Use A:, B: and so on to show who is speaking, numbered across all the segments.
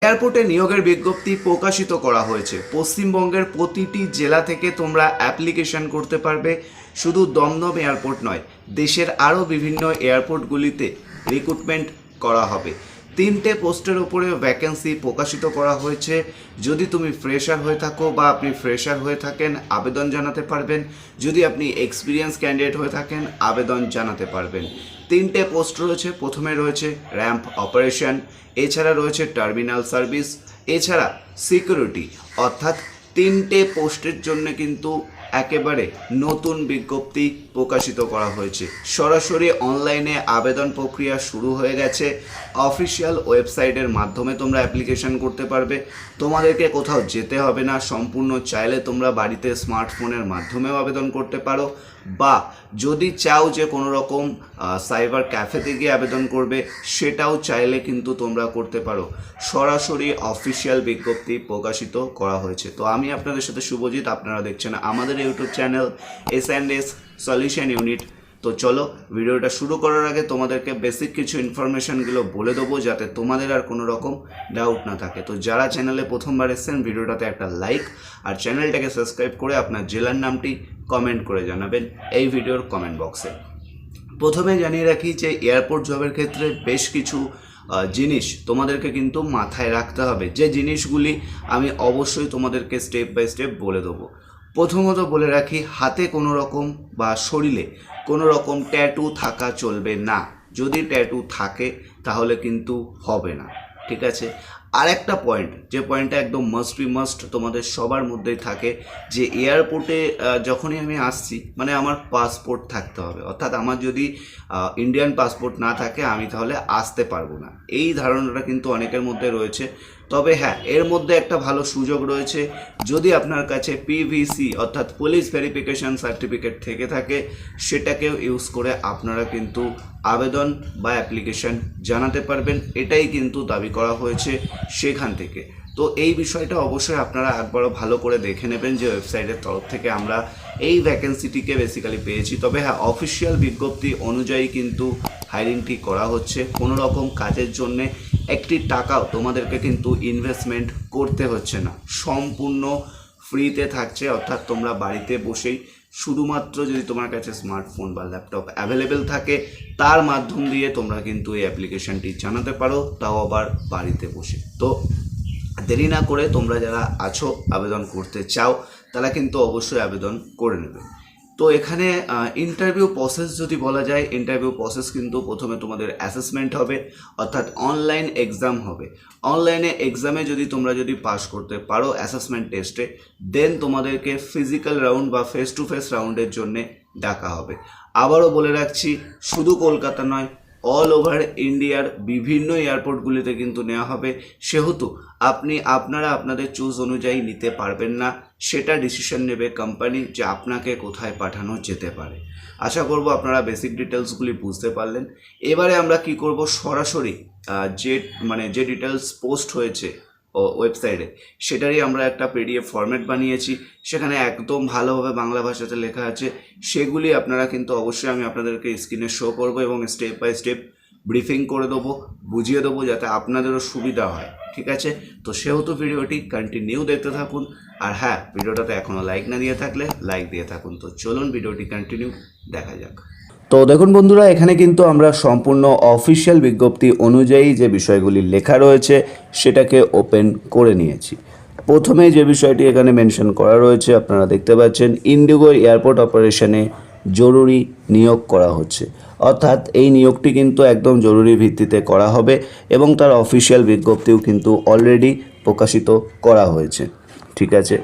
A: এয়ারপোর্টে নিয়োগের বিজ্ঞপ্তি প্রকাশিত করা হয়েছে। পশ্চিমবঙ্গের প্রতিটি জেলা থেকে তোমরা অ্যাপ্লিকেশন করতে পারবে। শুধু দমদম এয়ারপোর্ট নয়, দেশের আরও বিভিন্ন এয়ারপোর্টগুলিতে রিক্রুটমেন্ট করা হবে। 3টে পোস্টের ওপরে ভ্যাকেন্সি প্রকাশিত করা হয়েছে। যদি তুমি ফ্রেশার হয়ে থাকো বা আপনি ফ্রেশার হয়ে থাকেন, আবেদন জানাতে পারবেন। যদি আপনি এক্সপিরিয়েন্স ক্যান্ডিডেট হয়ে থাকেন, আবেদন জানাতে পারবেন। 3টে পোস্ট রয়েছে। প্রথমে রয়েছে র্যাম্প অপারেশন, এছাড়া রয়েছে টার্মিনাল সার্ভিস, এছাড়া সিকিউরিটি। অর্থাৎ 3টে পোস্টের জন্য কিন্তু একেবারে নতুন বিজ্ঞপ্তি প্রকাশিত করা হয়েছে। সরাসরি অনলাইনে আবেদন প্রক্রিয়া শুরু হয়ে গেছে। অফিসিয়াল ওয়েবসাইটের মাধ্যমে তোমরা অ্যাপ্লিকেশন করতে পারবে। তোমাদেরকে কোথাও যেতে হবে না। সম্পূর্ণ চাইলে তোমরা বাড়িতে স্মার্টফোনের মাধ্যমেও আবেদন করতে পারো, বা যদি চাও যে কোনো রকম সাইবার ক্যাফেতে গিয়ে আবেদন করবে, সেটাও চাইলে কিন্তু তোমরা করতে পারো। সরাসরি অফিসিয়াল বিজ্ঞপ্তি প্রকাশিত করা হয়েছে। তো আমি আপনাদের সাথে শুভজিৎ, আপনারা দেখছেন আমাদের YouTube channel S&S solution unit. তো চলো, ভিডিওটা শুরু করার আগে তোমাদেরকে বেসিক কিছু ইনফরমেশনগুলো বলে দেবো, যাতে তোমাদের আর কোনো রকম ডাউট না থাকে। তো যারা চ্যানেলে প্রথমবার এসেছেন, ভিডিওটাতে একটা লাইক আর চ্যানেলটাকে সাবস্ক্রাইব করে আপনার জেলার নামটি কমেন্ট করে জানাবেন এই ভিডিওর কমেন্ট বক্সে। প্রথমে জানিয়ে রাখি যে এয়ারপোর্ট জবের ক্ষেত্রে বেশ কিছু জিনিস তোমাদেরকে কিন্তু মাথায় রাখতে হবে, যে জিনিসগুলি আমি অবশ্যই তোমাদেরকে স্টেপ বাই স্টেপ বলে দেবো। প্রথমত বলে রাখি, হাতে কোনো রকম বা শরীরে কোনো রকম ট্যাটু থাকা চলবে না। যদি ট্যাটু থাকে তাহলে কিন্তু হবে না, ঠিক আছে? আরেকটা পয়েন্ট, যে পয়েন্টটা একদম মাস্ট বি মাস্ট তোমাদের সবার মধ্যেই থাকে, যে এয়ারপোর্টে যখনই আমি আসছি, মানে আমার পাসপোর্ট থাকতে হবে। অর্থাৎ আমার যদি ইন্ডিয়ান পাসপোর্ট না থাকে, আমি তাহলে আসতে পারবো না। এই ধারণাটা কিন্তু অনেকের মধ্যে রয়েছে। তবে হ্যাঁ, এর মধ্যে একটা ভালো সুযোগ রয়েছে। যদি আপনার কাছে PVC অর্থাৎ পুলিশ ভেরিফিকেশন সার্টিফিকেট থেকে থাকে, সেটাকেও ইউজ করে আপনারা কিন্তু আবেদন বা অ্যাপ্লিকেশন জানাতে পারবেন। এটাই কিন্তু দাবি করা হয়েছে সেখান থেকে। তো এই বিষয়টা অবশ্যই আপনারা একবারও ভালো করে দেখে নেবেন, যে ওয়েবসাইটের তরফ থেকে আমরা এই ভ্যাকেন্সিটিকে বেসিক্যালি পেয়েছি। তবে হ্যাঁ, অফিসিয়াল বিজ্ঞপ্তি অনুযায়ী কিন্তু হায়ারিংটি করা হচ্ছে। কোনো রকম কাজের জন্যে একটি টাকাও তোমাদেরকে কিন্তু ইনভেস্টমেন্ট করতে হচ্ছে না, সম্পূর্ণ ফ্রিতে থাকছে। অর্থাৎ তোমরা বাড়িতে বসেই, শুধুমাত্র যদি তোমার কাছে স্মার্টফোন বা ল্যাপটপ অ্যাভেলেবেল থাকে, তার মাধ্যম দিয়ে তোমরা কিন্তু এই অ্যাপ্লিকেশনটি জানাতে পারো, তাও আবার বাড়িতে বসে। তো দেরি না করে তোমরা যারা আছো, আবেদন করতে চাও, তারা কিন্তু অবশ্যই আবেদন করে নেবে। তো এখানে ইন্টারভিউ প্রসেস যদি বলা যায়, ইন্টারভিউ প্রসেস কিন্তু প্রথমে তোমাদের অ্যাসেসমেন্ট হবে, অর্থাৎ অনলাইন এক্সাম হবে। অনলাইনে এক্সামে তোমরা যদি পাস করতে পারো অ্যাসেসমেন্ট টেস্টে, দেন তোমাদেরকে ফিজিক্যাল রাউন্ড বা ফেস টু ফেস রাউন্ডের জন্যে ডাকা হবে। আবারও বলে রাখছি, শুধু কলকাতা নয়, অল ওভার ইন্ডিয়ার বিভিন্ন এয়ারপোর্টগুলিতে কিন্তু নেওয়া হবে। সেহেতু আপনারা আপনাদের চুজ অনুযায়ী নিতে পারবেন না। সেটা ডিসিশন নেবে কোম্পানি, যে আপনাকে কোথায় পাঠানো যেতে পারে। আশা করব আপনারা বেসিক ডিটেলসগুলি বুঝতে পারলেন। এবারে আমরা কি করব, সরাসরি যে ডিটেলস পোস্ট হয়েছে ওয়েবসাইটে, সেটারই আমরা একটা PDF ফরম্যাট বানিয়েছি। সেখানে একদম ভালোভাবে বাংলা ভাষাতে লেখা আছে। সেগুলি আপনারা কিন্তু অবশ্যই আমি আপনাদেরকে স্ক্রিনে শো করব, এবং স্টেপ বাই স্টেপ ব্রিফিং করে দেবো, বুঝিয়ে দেবো, যাতে আপনাদেরও সুবিধা হয়, ঠিক আছে? তো সেহেতু ভিডিওটি কন্টিনিউ দেখতে থাকুন। আর হ্যাঁ, ভিডিওটাতে এখনও লাইক না দিয়ে থাকলে লাইক দিয়ে থাকুন। তো চলুন ভিডিওটি কন্টিনিউ দেখা যাক। তো দেখুন বন্ধুরা, এখানে কিন্তু আমরা সম্পূর্ণ অফিসিয়াল বিজ্ঞপ্তি অনুযায়ী যে বিষয়গুলি লেখা রয়েছে সেটাকে ওপেন করে নিয়েছি। প্রথমে যে বিষয়টি এখানে মেনশন করা রয়েছে, আপনারা দেখতে পাচ্ছেন, ইন্ডিগো এয়ারপোর্ট অপারেশনে জরুরি নিয়োগ করা হচ্ছে। অর্থাৎ এই নিয়োগটি কিন্তু একদম জরুরি ভিত্তিতে করা হবে, এবং তার অফিসিয়াল বিজ্ঞপ্তিও কিন্তু অলরেডি প্রকাশিত করা হয়েছে, ঠিক আছে?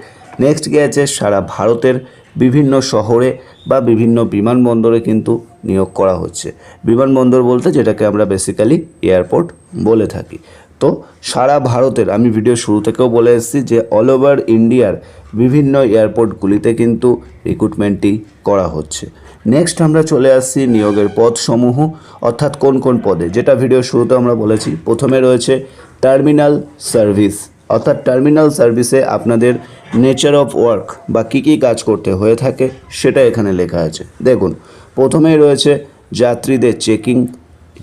A: নেক্সট গিয়েছে, সারা ভারতের বিভিন্ন শহরে বা বিভিন্ন বিমানবন্দরে কিন্তু নিয়োগ করা হচ্ছে। বিমানবন্দর বলতে যেটাকে আমরা বেসিক্যালি এয়ারপোর্ট বলে থাকি। তো সারা ভারতের, আমি ভিডিও শুরু থেকেও বলে এসেছি যে অল ওভার ইন্ডিয়ার বিভিন্ন এয়ারপোর্টগুলিতে কিন্তু রিক্রুটমেন্টটি করা হচ্ছে। নেক্সট আমরা চলে আসছি নিয়োগের পদসমূহ, অর্থাৎ কোন কোন পদে, যেটা ভিডিও শুরুতে আমরা বলেছি। প্রথমে রয়েছে টার্মিনাল সার্ভিস, অর্থাৎ টার্মিনাল সার্ভিসে আপনাদের নেচার অফ ওয়ার্ক বা কী কী কাজ করতে হয়ে থাকে সেটা এখানে লেখা আছে। দেখুন, প্রথমেই রয়েছে যাত্রীদের চেকিং,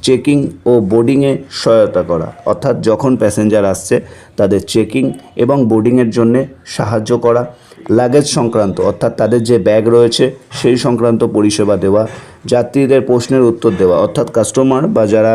A: চেকিং ও বোর্ডিংয়ে সহায়তা করা, অর্থাৎ যখন প্যাসেঞ্জার আসছে তাদের চেকিং এবং বোর্ডিংয়ের জন্যে সাহায্য করা। লাগেজ সংক্রান্ত, অর্থাৎ তাদের যে ব্যাগ রয়েছে সেই সংক্রান্ত পরিষেবা দেওয়া। যাত্রীদের প্রশ্নের উত্তর দেওয়া, অর্থাৎ কাস্টমার বা যারা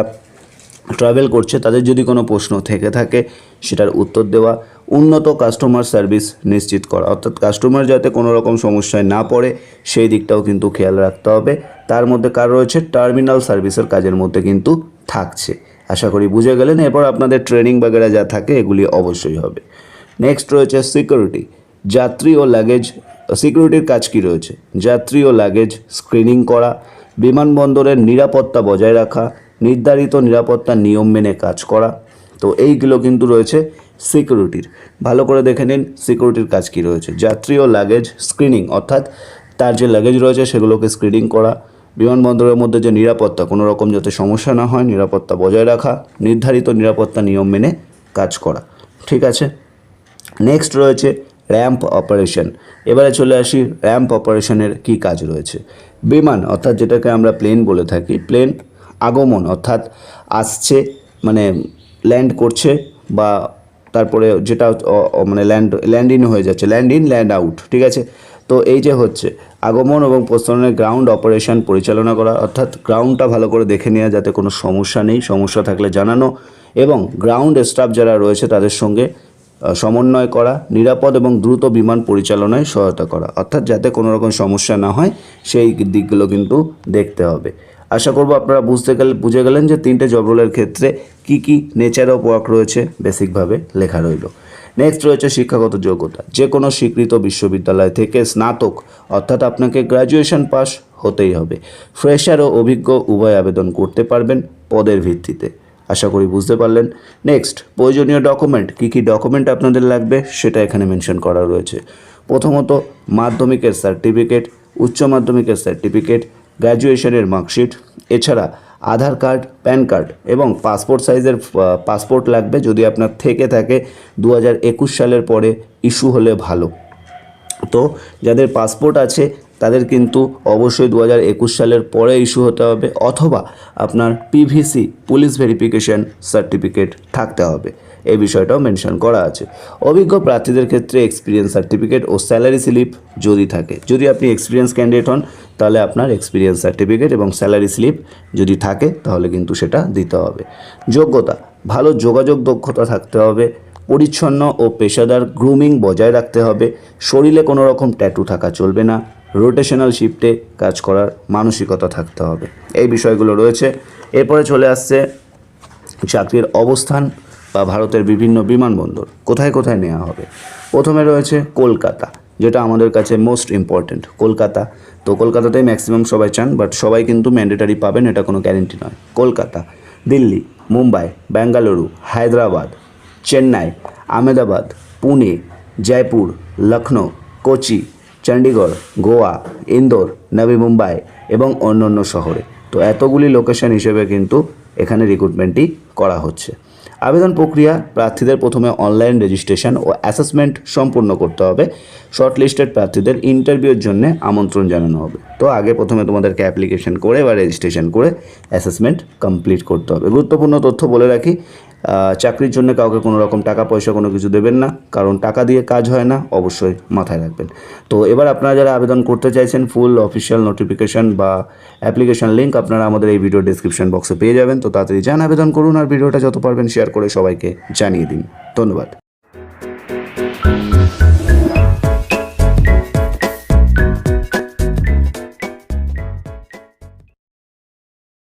A: ট্রাভেল করছে তাদের যদি কোনো প্রশ্ন থেকে থাকে সেটার উত্তর দেওয়া। উন্নত কাস্টমার সার্ভিস নিশ্চিত করা, অর্থাৎ কাস্টমার যাতে কোনো রকম সমস্যায় না পড়ে সেই দিকটাও কিন্তু খেয়াল রাখতে হবে। তার মধ্যে কার রয়েছে, টার্মিনাল সার্ভিসের কাজের মধ্যে কিন্তু থাকছে। আশা করি বুঝে গেলেন। এরপর আপনাদের ট্রেনিং বাগেরা যা থাকে এগুলি অবশ্যই হবে। নেক্সট রয়েছে সিকিউরিটি। যাত্রী ও লাগেজ সিকিউরিটির কাজ কি রয়েছে, যাত্রী ও লাগেজ স্ক্রিনিং করা, বিমানবন্দরের নিরাপত্তা বজায় রাখা, নির্ধারিত নিরাপত্তা নিয়ম মেনে কাজ করা। তো এইগুলো কিন্তু রয়েছে সিকিউরিটির। ভালো করে দেখে নিন সিকিউরিটির কাজ কি রয়েছে। যাত্রী ও লাগেজ স্ক্রিনিং, অর্থাৎ তার যে লাগেজ রয়েছে সেগুলোকে স্ক্রিনিং করা, বিমানবন্দরের মধ্যে যে নিরাপত্তা কোনো রকম যাতে সমস্যা না হয় নিরাপত্তা বজায় রাখা, নির্ধারিত নিরাপত্তা নিয়ম মেনে কাজ করা। ঠিক আছে। নেক্সট রয়েছে র্যাম্প অপারেশন। এবারে চলে আসি র্যাম্প অপারেশনের কী কাজ রয়েছে। বিমান, অর্থাৎ যেটাকে আমরা প্লেন বলে থাকি, প্লেন আগমন অর্থাৎ আসছে মানে ল্যান্ড করছে বা তারপরে যেটা মানে ল্যান্ড ইন হয়ে যাচ্ছে, ল্যান্ড ইন ল্যান্ড আউট। ঠিক আছে। তো এই যে হচ্ছে আগমন এবং প্রস্থানের গ্রাউন্ড অপারেশন পরিচালনা করা, অর্থাৎ গ্রাউন্ডটা ভালো করে দেখে নেওয়া যাতে কোনো সমস্যা নেই, সমস্যা থাকলে জানানো এবং গ্রাউন্ড স্টাফ যারা রয়েছে তাদের সঙ্গে সমন্বয় করা, নিরাপদ এবং দ্রুত বিমান পরিচালনায় সহায়তা করা, অর্থাৎ যাতে কোনো রকম সমস্যা না হয় সেই দিকগুলো কিন্তু দেখতে হবে। আশা করব আপনারা বুঝে গেলেন যে তিনটে জব রোলের ক্ষেত্রে কী কী নেচার অফ ওয়ার্ক রয়েছে বেসিকভাবে লেখা রইল। নেক্সট রয়েছে শিক্ষাগত যোগ্যতা। যে কোনো স্বীকৃত বিশ্ববিদ্যালয় থেকে স্নাতক, অর্থাৎ আপনাকে গ্র্যাজুয়েশন পাস হতেই হবে। ফ্রেশার ও অভিজ্ঞ উভয় আবেদন করতে পারবেন পদের ভিত্তিতে। আশা করি বুঝতে পারলেন। নেক্সট প্রয়োজনীয় ডকুমেন্ট, কী কী ডকুমেন্ট আপনাদের লাগবে সেটা এখানে মেনশন করা রয়েছে। প্রথমত মাধ্যমিকের সার্টিফিকেট, উচ্চ মাধ্যমিকের সার্টিফিকেট, গ্র্যাজুয়েশনের মার্কশিট, এছাড়া আধার কার্ড, প্যান কার্ড এবং পাসপোর্ট সাইজের পাসপোর্ট লাগবে। যদি আপনার থেকে থাকে 2021 সালের পরে ইস্যু হলে ভালো। তো যাদের পাসপোর্ট আছে তাদের কিন্তু অবশ্যই 2021 সালের পরে ইস্যু হতে হবে, অথবা আপনার পিভিসি পুলিশ ভেরিফিকেশন সার্টিফিকেট থাকতে হবে। এই বিষয়টাও মেনশন করা আছে। অভিজ্ঞ প্রার্থীদের ক্ষেত্রে এক্সপিরিয়েন্স সার্টিফিকেট ও স্যালারি স্লিপ যদি থাকে, যদি আপনি এক্সপিরিয়েন্স ক্যান্ডিডেট হন তাহলে আপনার এক্সপিরিয়েন্স সার্টিফিকেট এবং স্যালারি স্লিপ যদি থাকে তাহলে কিন্তু সেটা দিতে হবে। যোগ্যতা, ভালো যোগাযোগ দক্ষতা থাকতে হবে, পরিচ্ছন্ন ও পেশাদার গ্রুমিং বজায় রাখতে হবে, শরীরে কোনো রকম ট্যাটু থাকা চলবে না, রোটেশনাল শিফটে কাজ করার মানসিকতা থাকতে হবে। এই বিষয়গুলো রয়েছে। এরপরে চলে আসছে চাকরির অবস্থান বা ভারতের বিভিন্ন বিমানবন্দর কোথায় কোথায় নেওয়া হবে। প্রথমে রয়েছে কলকাতা, যেটা আমাদের কাছে মোস্ট ইম্পর্ট্যান্ট। কলকাতা, তো কলকাতাতেই ম্যাক্সিমাম সবাই চান, বাট সবাই কিন্তু ম্যান্ডেটারি পাবেন এটা কোনো গ্যারেন্টি নয়। কলকাতা, দিল্লি, মুম্বাই, বেঙ্গালুরু, হায়দ্রাবাদ, চেন্নাই, আহমেদাবাদ, পুনে, জয়পুর, লখনৌ, কোচি, চণ্ডীগড়, গোয়া, ইন্দোর, নবী মুম্বাই এবং অন্যান্য শহরে। তো এতগুলি লোকেশন হিসেবে কিন্তু এখানে রিক্রুটমেন্টটি করা হচ্ছে। আবেদন প্রক্রিয়া, প্রার্থীদের প্রথমে অনলাইন রেজিস্ট্রেশন ও অ্যাসেসমেন্ট সম্পূর্ণ করতে হবে। শর্টলিস্টেড প্রার্থীদের ইন্টারভিউর জন্য আমন্ত্রণ জানানো হবে। তো আগে প্রথমে তোমাদেরকে অ্যাপ্লিকেশন করে বা রেজিস্ট্রেশন করে অ্যাসেসমেন্ট কমপ্লিট করতে হবে। গুরুত্বপূর্ণ তথ্য বলে রাখি, চাকরির জন্য কাউকে কোনো রকম টাকা পয়সা কোনো কিছু দেবেন না, কারণ টাকা দিয়ে কাজ হয় না, অবশ্যই মাথায় রাখবেন। তো এবার আপনারা যারা আবেদন করতে চাইছেন ফুল অফিসিয়াল নোটিফিকেশন বা অ্যাপ্লিকেশন লিঙ্ক আপনারা আমাদের এই ভিডিও ডিসক্রিপশন বক্সে পেয়ে যাবেন। তো তাড়াতাড়ি যান, আবেদন করুন আর ভিডিওটা যত পারবেন শেয়ার করে সবাইকে জানিয়ে দিন। ধন্যবাদ।